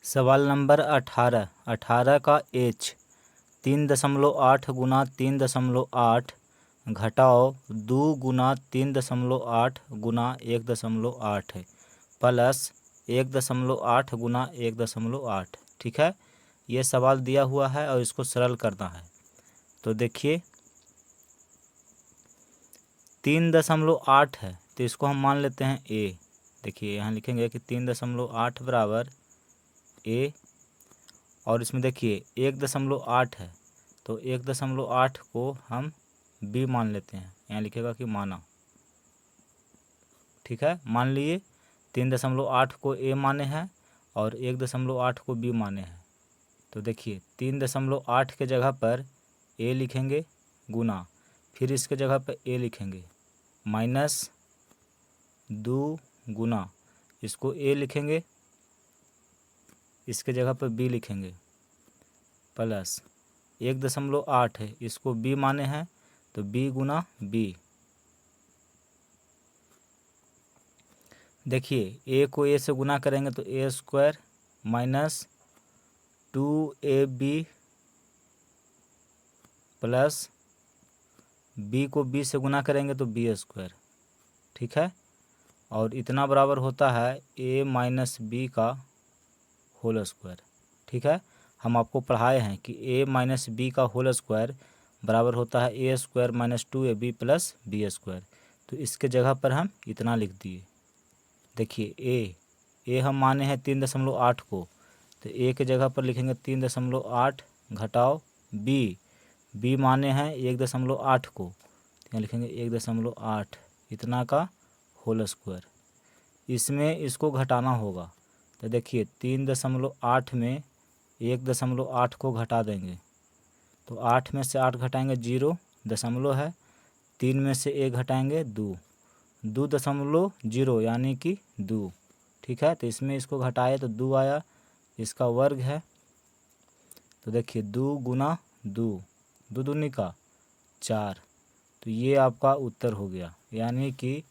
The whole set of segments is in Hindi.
सवाल नंबर 18। 18 का एच 3.8 गुना 3.8 घटाओ 2 गुना 3.8 गुना 1.8 है प्लस 1.8 गुना 1.8। ठीक है, ये सवाल दिया हुआ है और इसको सरल करना है। तो देखिए 3.8 है तो इसको हम मान लेते हैं ए। देखिए यहाँ लिखेंगे कि 3.8 बराबर ए, और इसमें देखिए 1.8 है तो 1.8 को हम बी मान लेते हैं। यहाँ लिखेगा कि माना। ठीक है, मान लिए 3.8 को ए माने हैं और 1.8 को बी माने हैं। तो देखिए 3.8 के जगह पर ए लिखेंगे गुना, फिर इसके जगह पर ए लिखेंगे माइनस 2 गुना, इसको ए लिखेंगे, इसके जगह पर बी लिखेंगे प्लस 1.8 है इसको बी माने हैं तो बी गुना बी। देखिए ए को ए से गुना करेंगे तो a square minus 2ab plus b को बी से गुना करेंगे तो बी स्क्वायर। ठीक है, और इतना बराबर होता है a माइनस बी का होल स्क्वायर। ठीक है, हम आपको पढ़ाए हैं कि a माइनस बी का होल स्क्वायर बराबर होता है a square minus 2ab plus B square. तो इसके जगह पर हम इतना लिख दिए। देखिए ए हम माने हैं 3.8 को, तो ए के जगह पर लिखेंगे 3.8 घटाओ बी माने हैं 1.8 को, तो यहाँ लिखेंगे 1.8 इतना का होल स्क्वायर। इसमें इसको घटाना होगा तो देखिए 3.8 में 1.8 को घटा देंगे तो 8 में से 8 घटाएंगे 0 दशमलव है, 3 में से 1 घटाएंगे 2.0 यानी कि 2। ठीक है, तो इसमें इसको घटाए तो 2 आया, इसका वर्ग है। तो देखिए 2 गुना 2, 2 दूनी का 4, तो ये आपका उत्तर हो गया। यानी कि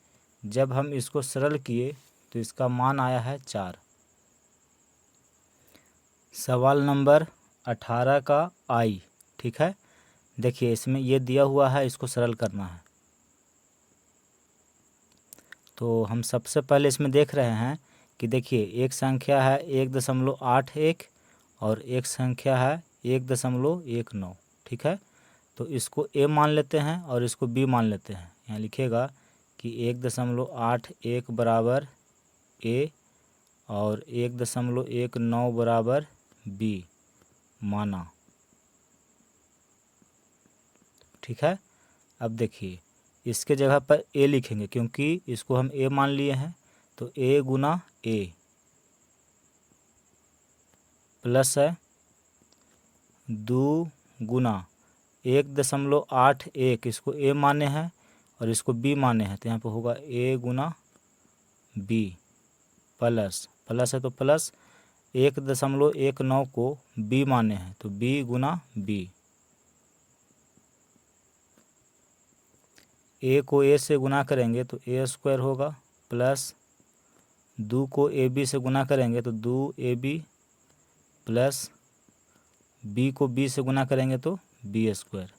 जब हम इसको सरल किए तो इसका मान आया है 4। सवाल नंबर 18 का आई। ठीक है, देखिए इसमें ये दिया हुआ है, इसको सरल करना है। तो हम सबसे पहले इसमें देख रहे हैं कि देखिए एक संख्या है 1.81 और एक संख्या है 1.19। ठीक है, तो इसको ए मान लेते हैं और इसको बी मान लेते हैं। यहाँ लिखेगा कि 1.81 बराबर ए और 1.19 बराबर बी माना। ठीक है, अब देखिए इसके जगह पर ए लिखेंगे क्योंकि इसको हम ए मान लिए हैं, तो ए गुना ए प्लस है 2 गुना 1.81 इसको ए माने हैं और इसको बी माने हैं, तो यहाँ पर होगा ए गुना बी प्लस है तो प्लस 1.19 को बी माने हैं तो बी गुना बी। ए को ए से गुना करेंगे तो ए स्क्वायर होगा प्लस 2 को ए बी से गुना करेंगे तो 2ab प्लस बी को बी से गुना करेंगे तो बी स्क्वायर।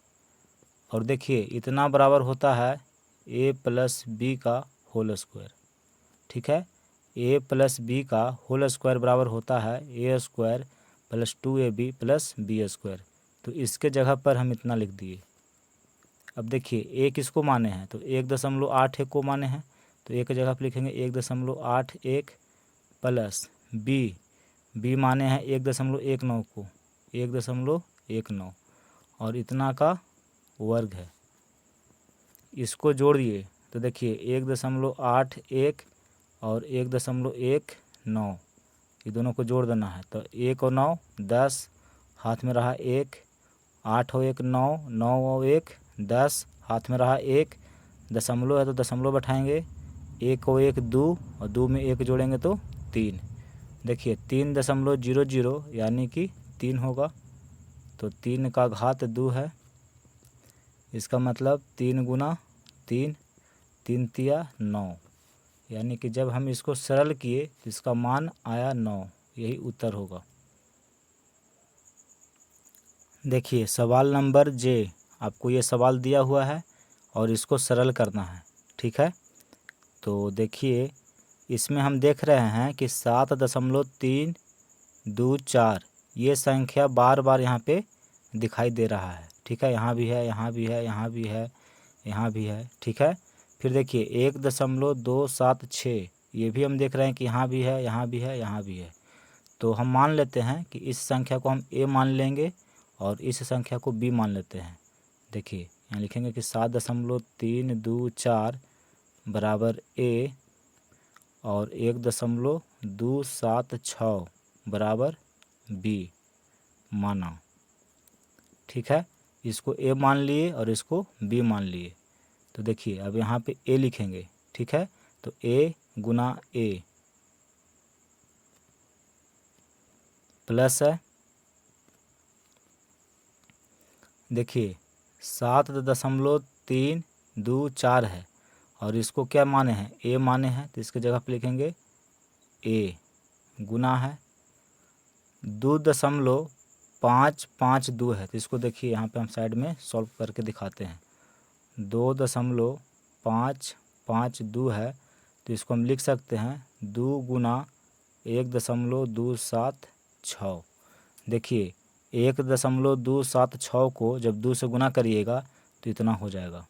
और देखिए इतना बराबर होता है ए प्लस बी का होल स्क्वायर। ठीक है, ए प्लस बी का होल स्क्वायर बराबर होता है a square plus 2ab plus B square. तो इसके जगह पर हम इतना लिख दिए। अब देखिए ए किसको माने हैं तो 1.81 को माने हैं, तो ए की जगह पर लिखेंगे 1.81 प्लस बी माने हैं 1.19 को 1.19 और इतना का वर्ग है। इसको जोड़िए तो देखिए 1.81 और 1.19 ये दोनों को जोड़ देना है। तो 1 और 9 10, हाथ में रहा 1, 8 और 1 9, 9 और 1 10, हाथ में रहा 1, दशमलव है तो दशमलव बैठाएंगे, 1 और 1 2 और 2 में 1 जोड़ेंगे तो 3। देखिए 3.00 यानी कि 3 होगा, तो 3 का घात 2 है। इसका मतलब 3 गुना 3, 3 तिया 9, यानी कि जब हम इसको सरल किए तो इसका मान आया 9। यही उत्तर होगा। देखिए सवाल नंबर जे, आपको ये सवाल दिया हुआ है और इसको सरल करना है, ठीक है। तो देखिए इसमें हम देख रहे हैं कि 7.324 ये संख्या बार बार यहाँ पे दिखाई दे रहा है, ठीक है। यहाँ भी है, यहाँ भी है, यहाँ भी है, यहाँ भी है, ठीक है। फिर देखिए 1.276 ये भी हम देख रहे हैं कि यहाँ भी है, यहाँ भी है, यहाँ भी है। तो हम मान लेते हैं कि इस संख्या को हम ए मान लेंगे और इस संख्या को बी मान लेते हैं। देखिए यहाँ लिखेंगे कि 7.324 बराबर ए और 1.276 बराबर बी माना, ठीक है। इसको ए मान लिए और इसको बी मान लिए। तो देखिए अब यहाँ पे ए लिखेंगे, ठीक है। तो ए गुना ए प्लस है, देखिए 7.324 है और इसको क्या माने हैं, ए माने हैं, तो इसके जगह पे लिखेंगे ए गुना है 2.552 है। तो इसको देखिए यहाँ पे हम साइड में सॉल्व करके दिखाते हैं। 2.552 है तो इसको हम लिख सकते हैं 2 गुना 1.276। देखिए 1.276 को जब 2 से गुना करिएगा तो इतना हो जाएगा।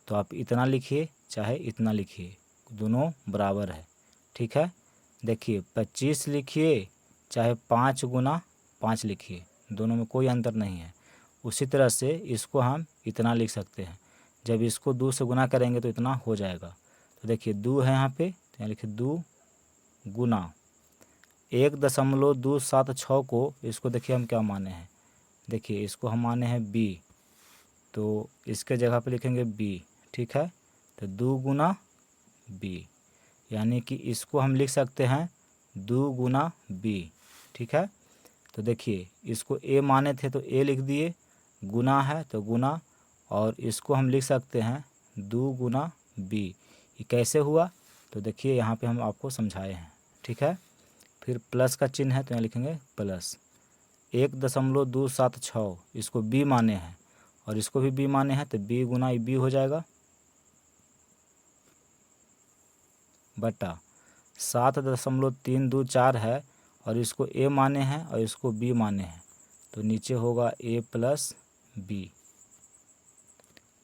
तो आप इतना लिखिए चाहे इतना लिखिए, दोनों बराबर है, ठीक है। देखिए 25 लिखिए चाहे 5 गुना 5 लिखिए, दोनों में कोई अंतर नहीं है। उसी तरह से इसको हम इतना लिख सकते हैं, जब इसको 2 से गुना करेंगे तो इतना हो जाएगा। तो देखिए 2 है यहाँ पे, तो यहाँ लिखिए 2 गुना 1.276 को, इसको देखिए हम क्या माने हैं, देखिए इसको हम माने हैं बी, तो इसके जगह पे लिखेंगे बी, ठीक है। तो 2 गुना बी, यानी कि इसको हम लिख सकते हैं 2 गुना बी, ठीक है। तो देखिए इसको ए माने थे तो ए लिख दिए, गुना है तो गुना, और इसको हम लिख सकते हैं 2 गुना बी। ये कैसे हुआ, तो देखिए यहाँ पे हम आपको समझाए हैं, ठीक है। फिर प्लस का चिन्ह है तो यहाँ लिखेंगे प्लस 1.276, इसको बी माने हैं और इसको भी बी माने हैं, तो बी गुना बी हो जाएगा बटा 7.324 है और इसको ए माने हैं और इसको बी माने हैं, तो नीचे होगा ए प्लस बी।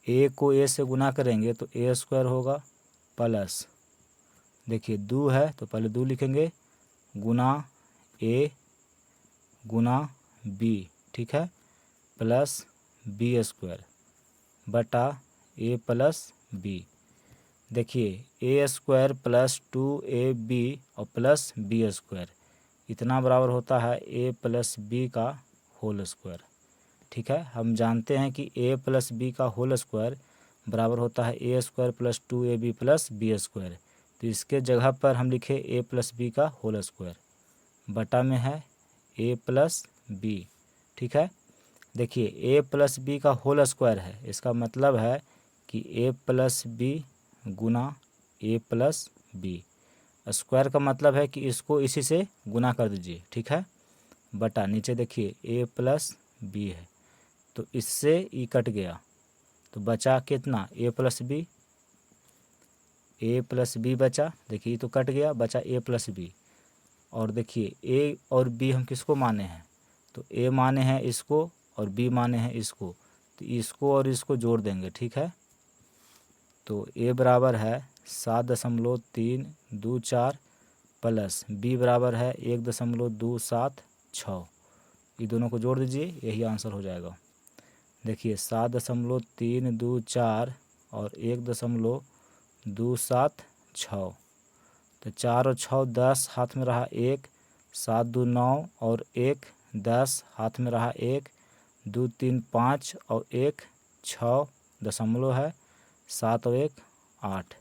ए को ए से गुना करेंगे तो ए स्क्वायर होगा प्लस, देखिए 2 है तो पहले 2 लिखेंगे, गुना ए गुना बी, ठीक है, प्लस बी स्क्वायर बटा ए प्लस बी। देखिए ए स्क्वायर प्लस 2ab और प्लस बी स्क्वायर इतना बराबर होता है ए प्लस बी का होल स्क्वायर, ठीक है। हम जानते हैं कि ए प्लस बी का होल स्क्वायर बराबर होता है a square plus 2ab plus B square. तो इसके जगह पर हम लिखे ए प्लस बी का होल स्क्वायर, बटा में है ए प्लस बी, ठीक है। देखिए ए प्लस बी का होल स्क्वायर है, इसका मतलब है कि ए प्लस बी गुना ए प्लस बी। स्क्वायर का मतलब है कि इसको इसी से गुना कर दीजिए, ठीक है, बटा नीचे देखिए ए प्लस बी है तो इससे ई कट गया तो बचा कितना, ए प्लस बी, ए प्लस बी बचा, देखिए तो कट गया, बचा ए प्लस बी। और देखिए ए और बी हम किसको माने हैं, तो ए माने हैं इसको और बी माने हैं इसको, तो इसको और इसको जोड़ देंगे, ठीक है। तो ए बराबर है 7.324 प्लस बी बराबर है 1.276, ये दोनों को जोड़ दीजिए, यही आंसर हो जाएगा। देखिए 7.324 और 1.276, तो 4 और 6 10, हाथ में रहा 1, 7 2 9 और 1 10, हाथ में रहा 1, 2 3 5 और 1 6 दशमलव है, 7 और 1 8।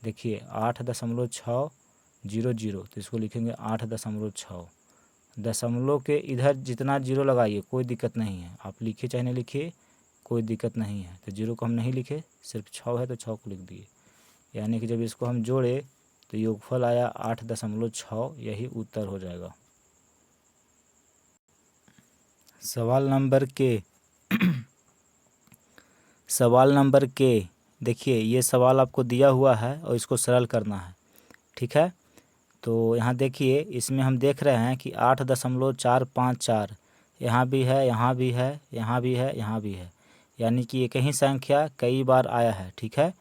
देखिए 8.600, तो इसको लिखेंगे 8.6। दशमलव के इधर जितना जीरो लगाइए कोई दिक्कत नहीं है, आप लिखिए चाहे नहीं लिखिए कोई दिक्कत नहीं है। तो जीरो को हम नहीं लिखे, सिर्फ 6 है तो 6 को लिख दिए, यानी कि जब इसको हम जोड़े तो योगफल आया 8.6, यही उत्तर हो जाएगा। सवाल नंबर के देखिए, ये सवाल आपको दिया हुआ है और इसको सरल करना है, ठीक है। तो यहाँ देखिए, इसमें हम देख रहे हैं कि 8.454 यहाँ भी है, यहाँ भी है, यहाँ भी है, यहाँ भी है, यानी कि एक ही संख्या कई बार आया है, ठीक है।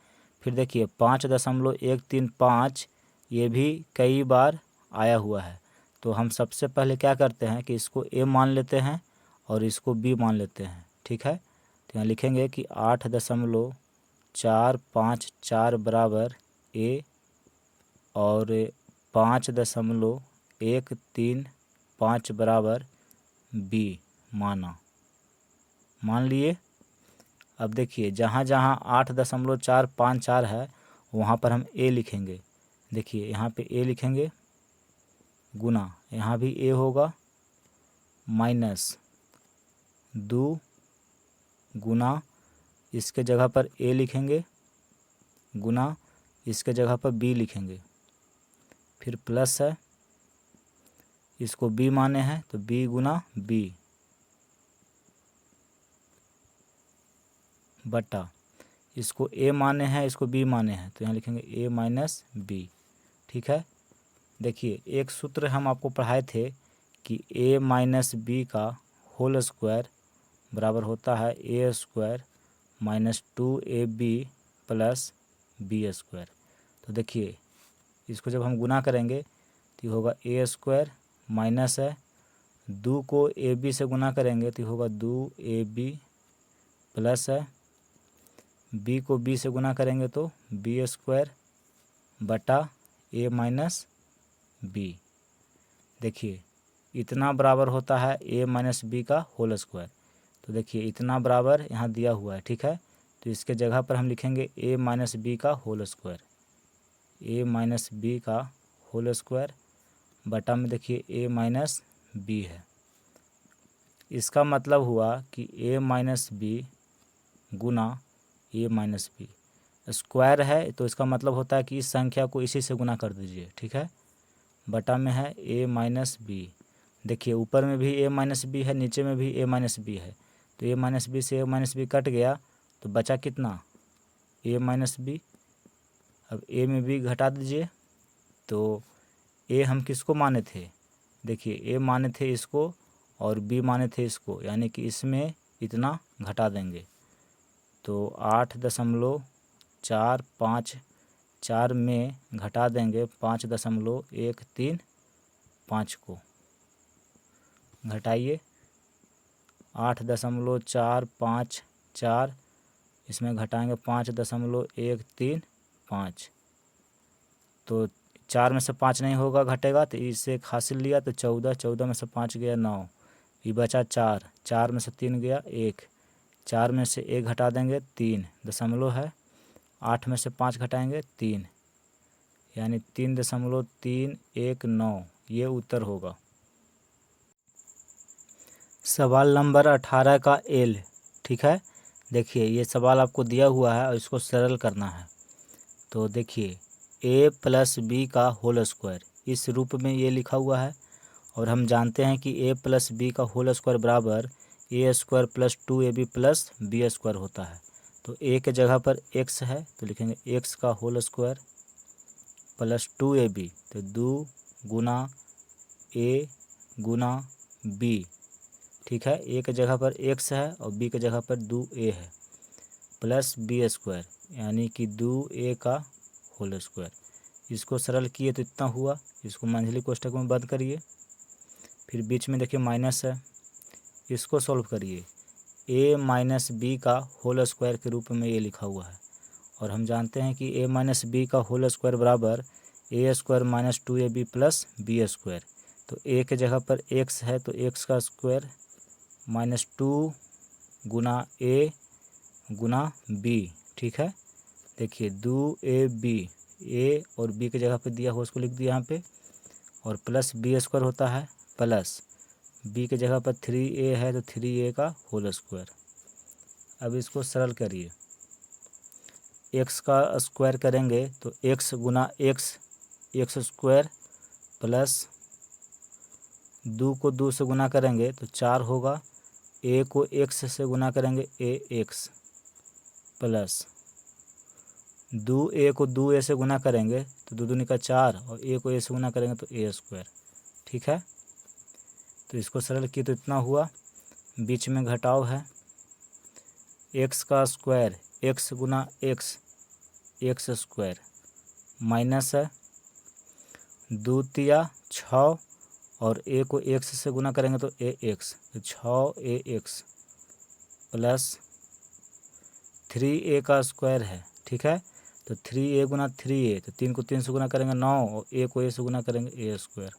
फिर देखिए 5.135 ये भी कई बार आया हुआ है। तो हम सबसे पहले क्या करते हैं कि इसको ए मान लेते हैं और इसको बी मान लेते हैं, ठीक है। तो यहाँ लिखेंगे कि 8.454 बराबर ए और 5.135 बराबर बी मान लिए। अब देखिए, जहाँ जहाँ 8.454 है वहाँ पर हम ए लिखेंगे। देखिए यहाँ पे ए लिखेंगे, गुना यहाँ भी ए होगा, माइनस 2 गुना इसके जगह पर ए लिखेंगे, गुना इसके जगह पर बी लिखेंगे, फिर प्लस है, इसको बी माने हैं तो बी गुना बी बटा, इसको ए माने हैं, इसको बी माने हैं, तो यहाँ लिखेंगे ए माइनस बी, ठीक है। देखिए एक सूत्र हम आपको पढ़ाए थे कि ए माइनस बी का होल स्क्वायर बराबर होता है a square minus 2ab plus B square. तो देखिए इसको जब हम गुना करेंगे तो होगा ए स्क्वायर माइनस है 2 को ए बी से गुना करेंगे तो होगा 2ab प्लस है बी को बी से गुना करेंगे तो बी स्क्वायर बटा ए माइनस बी। देखिए इतना बराबर होता है ए माइनस बी का होल स्क्वायर। तो देखिए इतना बराबर यहाँ दिया हुआ है, ठीक है। तो इसके जगह पर हम लिखेंगे ए माइनस बी का होल स्क्वायर, ए माइनस बी का होल स्क्वायर बटा में देखिए ए माइनस बी है। इसका मतलब हुआ कि ए माइनस बी गुना ए माइनस बी, स्क्वायर है तो इसका मतलब होता है कि इस संख्या को इसी से गुना कर दीजिए, ठीक है। बटा में है ए माइनस बी। देखिए ऊपर में भी ए माइनस बी है, नीचे में भी ए माइनस बी है, तो ए माइनस बी से ए माइनस बी कट गया तो बचा कितना, ए माइनस बी। अब ए में बी घटा दीजिए, तो ए हम किसको माने थे, देखिए ए माने थे इसको और बी माने थे इसको, यानी कि इसमें इतना घटा देंगे। तो 8.454 में घटा देंगे 5.135 को, घटाइए 8.454 इसमें घटाएंगे 5.135, तो 4 में से 5 नहीं होगा, घटेगा, तो इसे हासिल लिया तो 14 में से 5 गया 9, ये बचा 4 में से 3 गया 1, 4 में से 1 घटा देंगे 3 दशमलव है, 8 में से 5 घटाएंगे 3, यानी 3.319 ये उत्तर होगा। सवाल नंबर 18 का एल, ठीक है। देखिए ये सवाल आपको दिया हुआ है और इसको सरल करना है। तो देखिए ए प्लस बी का होल स्क्वायर इस रूप में ये लिखा हुआ है और हम जानते हैं कि ए प्लस बी का होल स्क्वायर बराबर a square plus 2ab plus B square होता है। तो ए के जगह पर x है तो लिखेंगे x का होल स्क्वायर प्लस 2ab, तो 2 गुना ए गुना बी, ठीक है। ए के जगह पर x है और बी के जगह पर 2a है, प्लस बी स्क्वायर यानी कि 2a का होल स्क्वायर। इसको सरल किए तो इतना हुआ, इसको मंझली कोष्ठक में बंद करिए, फिर बीच में देखिए माइनस है, इसको सॉल्व करिए, ए माइनस बी का होल स्क्वायर के रूप में ये लिखा हुआ है और हम जानते हैं कि ए माइनस बी का होल स्क्वायर बराबर a square minus 2ab plus B square. तो ए के जगह पर x है तो x का स्क्वायर माइनस 2 गुना ए गुना बी, ठीक है। देखिए 2ab ए और बी के जगह पे दिया हुआ उसको लिख दिया यहाँ पे, और प्लस बी स्क्वायर होता है प्लस बी के जगह पर 3a है तो 3a का होल स्क्वायर। अब इसको सरल करिए, x का स्क्वायर करेंगे तो x गुना x स्क्वायर प्लस 2 को 2 से गुना करेंगे तो 4 होगा, ए को एक्स से गुना करेंगे ए एक्स प्लस दो ए को दो ए से गुना करेंगे तो दो दूनी का 4 और ए को ए से गुना करेंगे तो ए स्क्वायर। ठीक है, तो इसको सरल किए तो इतना हुआ। बीच में घटाव है, एक्स का स्क्वायर एक्स गुना एक्स एक्स स्क्वायर माइनस है 2 तिया 6 और ए को एक्स से गुना करेंगे तो ए एक्स, तो 6 ए एक्स प्लस 3a का स्क्वायर है। ठीक है, तो 3a गुना 3a, तो 3 को 3 से गुना करेंगे 9 और a को a से गुना करेंगे a स्क्वायर।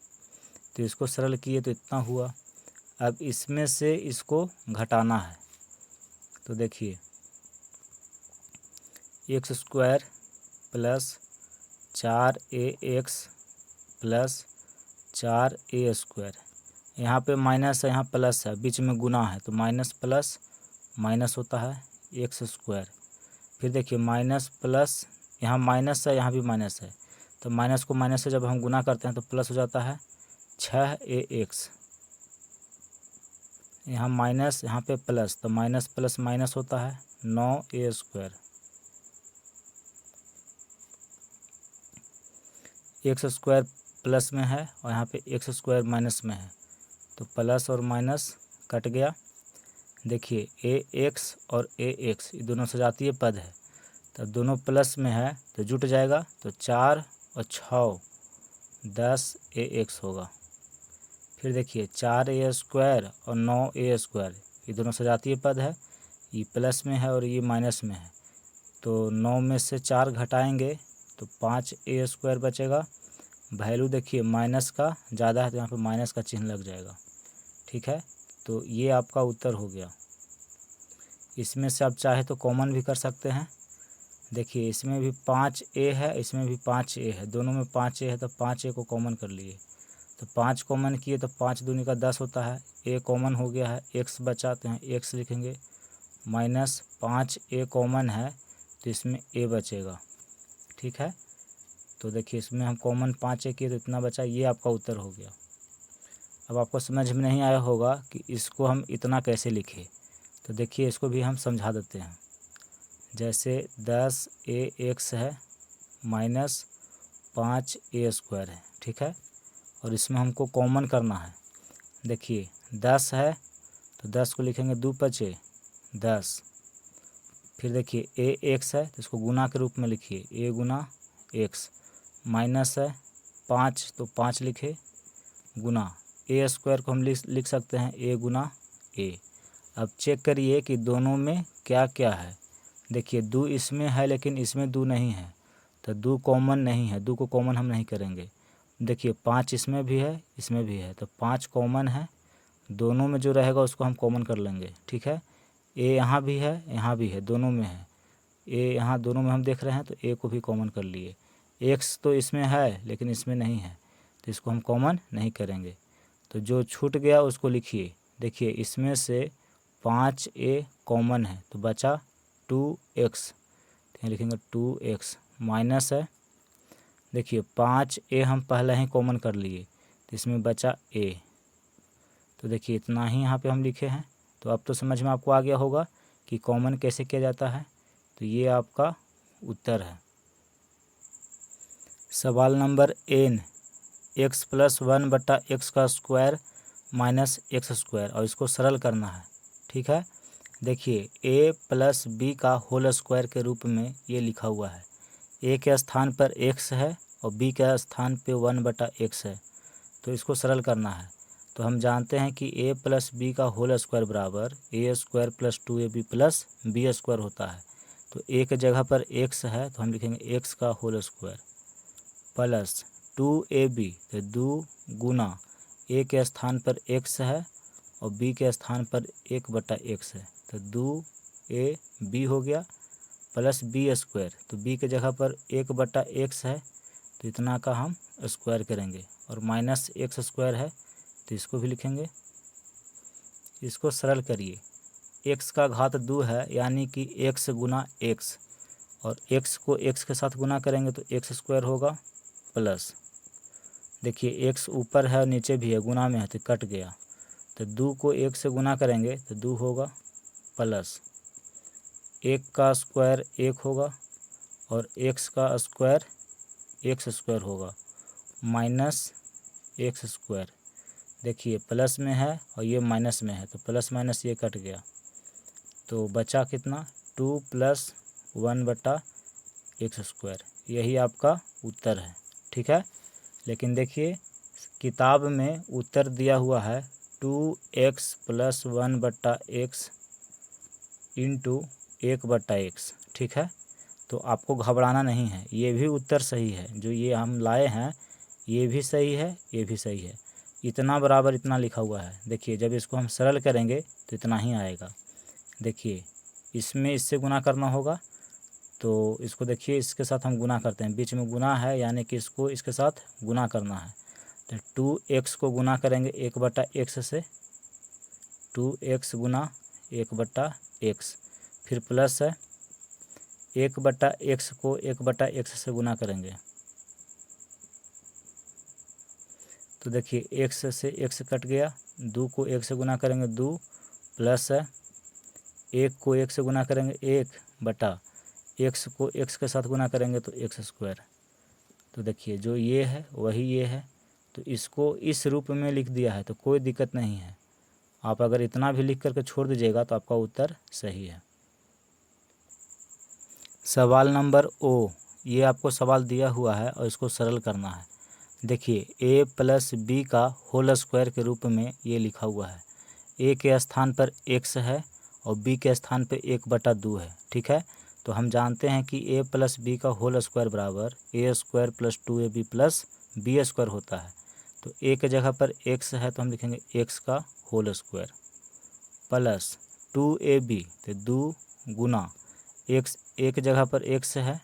तो इसको सरल किए तो इतना हुआ। अब इसमें से इसको घटाना है, तो देखिए x square plus 4ax plus 4a square, यहाँ पे माइनस है यहाँ प्लस है, बीच में गुना है तो माइनस प्लस माइनस होता है एक्स स्क्वायर। फिर देखिए माइनस प्लस, यहाँ माइनस है यहाँ भी माइनस है, तो माइनस को माइनस से जब हम गुना करते हैं तो प्लस हो जाता है 6ax, यहाँ माइनस यहाँ पे प्लस, तो माइनस प्लस माइनस होता है 9a square. X square plus में है और यहाँ पे एक्स स्क्वायर माइनस में है, तो प्लस और माइनस कट गया। देखिए ए एक्स और ए एक्स ये दोनों सजातीय पद है, तो दोनों प्लस में है तो जुट जाएगा, तो 4 और 6 10ax होगा। फिर देखिए 4a स्क्वायर और 9a स्क्वायर ये दोनों सजातीय पद है, ये प्लस में है और ये माइनस में है, तो 9 में से 4 घटाएंगे तो 5a स्क्वायर बचेगा। वैल्यू देखिए माइनस का ज़्यादा है तो यहाँ पे माइनस का चिन्ह लग जाएगा। ठीक है, तो ये आपका उत्तर हो गया। इसमें से आप चाहे तो कॉमन भी कर सकते हैं। देखिए इसमें भी 5a है, इसमें भी 5a है, दोनों में 5a है तो 5a को कॉमन कर लिए, तो 5 कॉमन किए तो 5 दूनी का 10 होता है, a कॉमन हो गया है, x बचा तो यहाँ x लिखेंगे, माइनस 5a कॉमन है तो इसमें a बचेगा। ठीक है, तो देखिए इसमें हम कॉमन 5a किए तो इतना बचा, ये आपका उत्तर हो गया। अब आपको समझ में नहीं आया होगा कि इसको हम इतना कैसे लिखें, तो देखिए इसको भी हम समझा देते हैं। जैसे 10ax है माइनस 5a स्क्वायर है। ठीक है, और इसमें हमको कॉमन करना है। देखिए 10 है तो 10 को लिखेंगे 2 5 10। फिर देखिए ax है तो इसको गुना के रूप में लिखिए, a गुना x, माइनस है 5 तो 5 लिखे गुना a स्क्वायर को हम लिख सकते हैं a गुना a। अब चेक करिए कि दोनों में क्या क्या है। देखिए 2 इसमें है लेकिन इसमें 2 नहीं है, तो 2 कॉमन नहीं है, 2 को कॉमन हम नहीं करेंगे। देखिए 5 इसमें भी है इसमें भी है, तो 5 कॉमन है, दोनों में जो रहेगा उसको हम कॉमन कर लेंगे। ठीक है, a यहाँ भी है यहाँ भी है, दोनों में है, a यहाँ दोनों में हम देख रहे हैं तो a को भी कॉमन कर लिए। x तो इसमें है लेकिन इसमें नहीं है, तो इसको हम कॉमन नहीं करेंगे, तो जो छूट गया उसको लिखिए। देखिए इसमें से 5a कॉमन है तो बचा 2x, तो लिखेंगे 2x माइनस है, देखिए 5a हम पहले ही कॉमन कर लिए तो इसमें बचा a, तो देखिए इतना ही यहाँ पे हम लिखे हैं। तो अब तो समझ में आपको आ गया होगा कि कॉमन कैसे किया जाता है, तो ये आपका उत्तर है। सवाल नंबर n, x प्लस 1 बटा एक्स का स्क्वायर माइनस एक्स स्क्वायर, और इसको सरल करना है। ठीक है, देखिए a प्लस बी का होल स्क्वायर के रूप में ये लिखा हुआ है, a के स्थान पर x है और b के स्थान पे 1 बटा x है, तो इसको सरल करना है। तो हम जानते हैं कि a प्लस बी का होल स्क्वायर बराबर a square plus 2ab plus B square होता है, तो a के जगह पर x है तो हम लिखेंगे x का होल स्क्वायर प्लस 2ab, तो 2 गुना a के स्थान पर x है और b के स्थान पर 1 बटा x है, तो 2ab हो गया प्लस b स्क्वायर, तो b के जगह पर 1 बटा x है तो इतना का हम स्क्वायर करेंगे, और माइनस एक्स स्क्वायर है तो इसको भी लिखेंगे। इसको सरल करिए, x का घात 2 है यानी कि x गुना x, और x को x के साथ गुना करेंगे तो x स्क्वायर होगा प्लस, देखिए x ऊपर है और नीचे भी है, गुना में है तो कट गया, तो 2 को 1 से गुना करेंगे तो 2 होगा, प्लस 1 का स्क्वायर 1 होगा और x का स्क्वायर एक्स स्क्वायर होगा, माइनस एक्स स्क्वायर। देखिए प्लस में है और ये माइनस में है, तो प्लस माइनस ये कट गया, तो बचा कितना, 2 + 1/x स्क्वायर। यही आपका उत्तर है, ठीक है। लेकिन देखिए किताब में उत्तर दिया हुआ है 2x + 1/x इंटू 1/x, ठीक है। तो आपको घबराना नहीं है, ये भी उत्तर सही है, जो ये हम लाए हैं ये भी सही है, ये भी सही है। इतना बराबर इतना लिखा हुआ है। देखिए जब इसको हम सरल करेंगे तो इतना ही आएगा। देखिए इसमें इससे गुना करना होगा, तो इसको देखिए इसके साथ हम गुना करते हैं, बीच में गुना है यानी कि इसको इसके साथ गुना करना है। तो 2x को गुना करेंगे 1/x से, 2x गुना 1/x, फिर प्लस है 1/x को 1/x से गुना करेंगे, तो देखिए x से x कट गया, 2 को 1 से गुना करेंगे 2, प्लस है 1 को 1 से गुना करेंगे 1/x को x के साथ गुना करेंगे तो x स्क्वायर। तो देखिए जो ये है वही ये है, तो इसको इस रूप में लिख दिया है तो कोई दिक्कत नहीं है। आप अगर इतना भी लिख करके छोड़ दीजिएगा तो आपका उत्तर सही है। सवाल नंबर ओ, ये आपको सवाल दिया हुआ है और इसको सरल करना है। देखिए a + b का होल स्क्वायर के रूप में ये लिखा हुआ है। a के स्थान पर x है और b के स्थान पर 1/2 है, ठीक है। तो हम जानते हैं कि a + b का होल स्क्वायर बराबर a² + 2ab + b स्क्वायर होता है। तो a के जगह पर x है तो हम लिखेंगे x का होल स्क्वायर, प्लस 2ab, तो 2 गुना x, a के जगह पर x है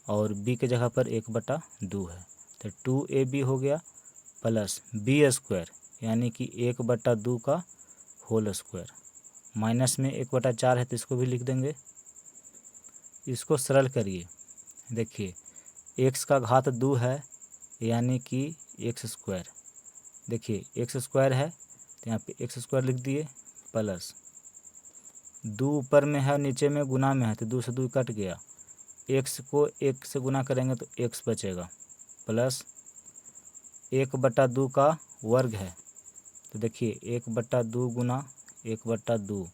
और b के जगह पर 1/2 है, तो 2ab हो गया, प्लस b स्क्वायर यानी कि 1/2 का होल स्क्वायर, माइनस में 1/4 है तो इसको भी लिख देंगे। इसको सरल करिए, देखिए x का घात 2 है यानी कि x स्क्वायर, देखिए x स्क्वायर है तो यहाँ पे x स्क्वायर लिख दिए, प्लस 2 ऊपर में है नीचे में गुना में है तो 2 से 2 कट गया, x को 1 से गुना करेंगे तो x बचेगा, प्लस 1/2 का वर्ग है, तो देखिए 1/2 गुना 1/2,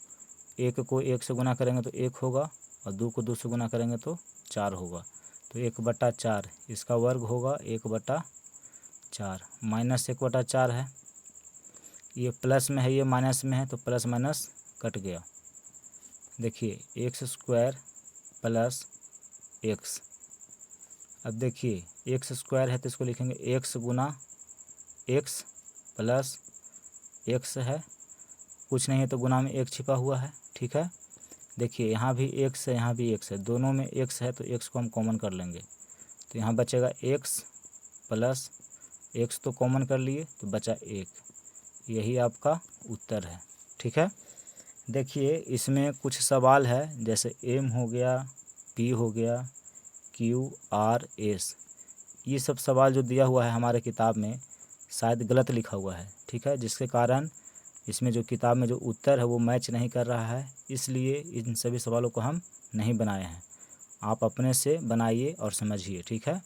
1 को 1 से गुना करेंगे तो 1 होगा और 2 को 2 से गुना करेंगे तो 4 होगा, तो 1/4 इसका वर्ग होगा 1/4, माइनस 1/4 है, ये प्लस में है ये माइनस में है तो प्लस माइनस कट गया। देखिए x स्क्वायर प्लस x, अब देखिए x स्क्वायर है तो इसको लिखेंगे x गुना x प्लस x है, कुछ नहीं है तो गुना में 1 छिपा हुआ है, ठीक है। देखिए यहाँ भी x है यहाँ भी x है, दोनों में x है तो x को हम कॉमन कर लेंगे, तो यहाँ बचेगा x प्लस x तो कॉमन कर लिए तो बचा 1, यही आपका उत्तर है, ठीक है। देखिए इसमें कुछ सवाल है, जैसे m हो गया, p हो गया, q, r, s, ये सब सवाल जो दिया हुआ है हमारे किताब में शायद गलत लिखा हुआ है, ठीक है, जिसके कारण इसमें जो किताब में जो उत्तर है वो मैच नहीं कर रहा है, इसलिए इन सभी सवालों को हम नहीं बनाए हैं। आप अपने से बनाइए और समझिए, ठीक है।